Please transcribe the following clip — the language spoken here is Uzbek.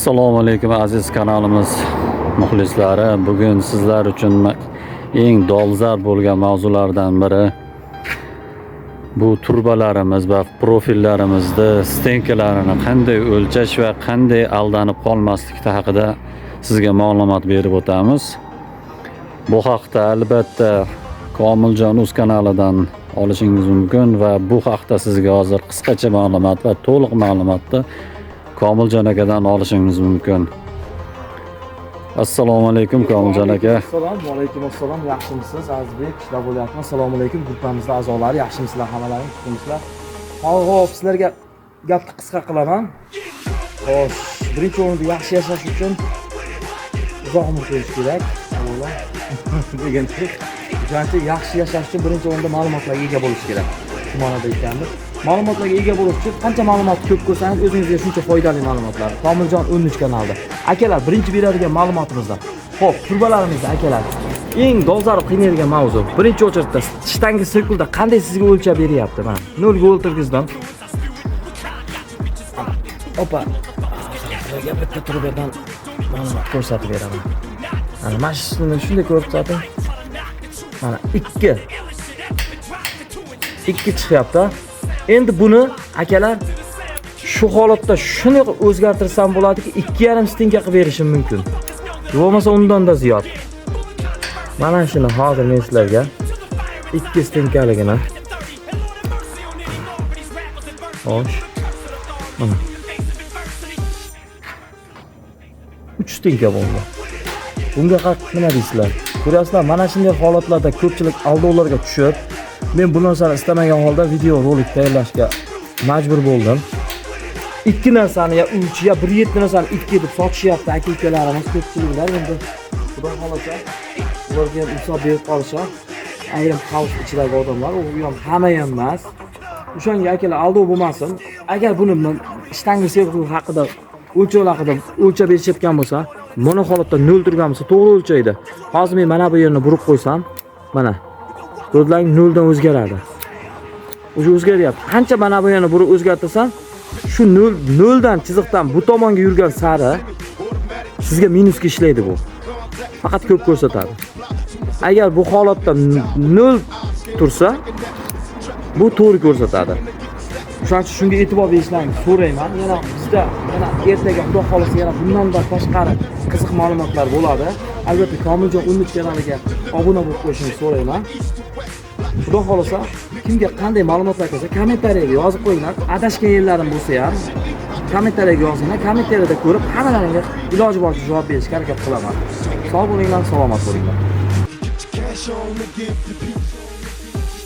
Assalomu alaykum aziz kanalimiz muxlislari. Bugun sizlar uchun eng dolzarb bo'lgan mavzulardan biri bu turbalarimiz va profillarimizni stenkalarini qanday o'lchash va qanday aldanib qolmaslik haqida sizga ma'lumot berib o'tamiz. Bu haqda albatta Komiljon.uz kanalidan olishingiz mumkin va bu haqda sizga hozir qisqacha ma'lumot va to'liq ma'lumotni Komiljon akadan olishingiz mumkin. Assalomu alaykum Komiljon aka. Assalomu alaykum. Yaxshimisiz Azizbek? Ishlar bo'lyapti. Assalomu alaykum guruhimizning a'zolari. Yaxshimisizlar hammalaring? Tutumizlar. Hop, sizlarga gapni qisqa qilaman. Xo'sh, birinchi o'rinda yaxshi yashash uchun uzoq umr ko'rish kerak. Avvalo degandek, chunki yaxshi yashash uchun birinchi o'rinda ma'lumotlarga ega bo'lish kerak. Shu ma'noda ekanmiz. Ma'lumotlarga ega bo'lish uchun qancha ma'lumot ko'p ko'rsangiz o'zingizga shuncha foydali ma'lumotlar. Komiljon.uz kanalida. Akalar, birinchi beradigan ma'lumotimizda. Xo'p, turbalarimizda akalar, eng dolzarb qiynaydigan mavzu. Birinchi o'rinda shtangi sirkulda qanday sizga o'lchab beryapti? Mana 0 ga o'ltirgizdim. Opa. Sizlarga bitta turbadan ma'lumot ko'rsatib beraman. Mana shunday ko'rsating. Mana 2 chiqyapti. Endi buni akalar shu holatda shuni o'zgartirsam bo'ladiki 2,5 stinka qilib berishim mumkin. Bo'lmasa undan-da ziyod. Mana shuni hozir men sizlarga 2 stinkaligini. Xo'sh. Mana 3 stinka bo'ldi. Bunga qattiq nima deysizlar? Ko'rasizlar, mana shunday holatlarda ko'pchilik aldovlarga tushib, men bu narsani istamagan holda video rolik tayyorlashga majbur bo'ldim. Ikki narsani ya 3 ya 1,7 narsani 2 deb sotishyapti aka-ukalarimiz ko'pchiliklar. Endi xudo xolasa ularga ham hisob berib qolishar. Ayrim xalq ichidagi odamlar, u ham hamma ham emas. O'shanga akalar aldov bo'lmasin. Agar buni shtangi sirkul haqida o'lchov haqida o'lchab berishayotgan bo'lsa, mana holatda 0 turgan bo'lsa to'g'ri o'lchaydi. Hozir men mana bu yerni burib qo'ysam, mana ko'zlaring 0 dan o'zgaradi. O'sha o'zgaryapti. Qancha mana bu yerni burib o'zgartirsam, shu 0 dan chiziqdan bu tomonga yurgan sari sizga minusga ishlaydi bu. Faqat ko'p ko'rsatadi. Agar bu holatda 0 tursa, bu to'g'ri ko'rsatadi. Shuning uchun shunga e'tibor berishlarini so'rayman. Yana bizda ertaga xudo xolasa yana bundan da tashqari qiziq ma'lumotlar bo'ladi. Albatta Komiljon.uz kanaliga obuna bo'lib qo'yishingizni so'rayman. Xudo xolasa kimga qanday ma'lumotlar kelsa kommentariyaga yozib qo'yinglar. Adashgan yerlarim bo'lsa ham kommentariyaga yozinglar. Kommentariyada ko'rib hammalaringga iloji boricha javob berishga harakat qilaman. Sog' bo'linglar, salomat bo'linglar.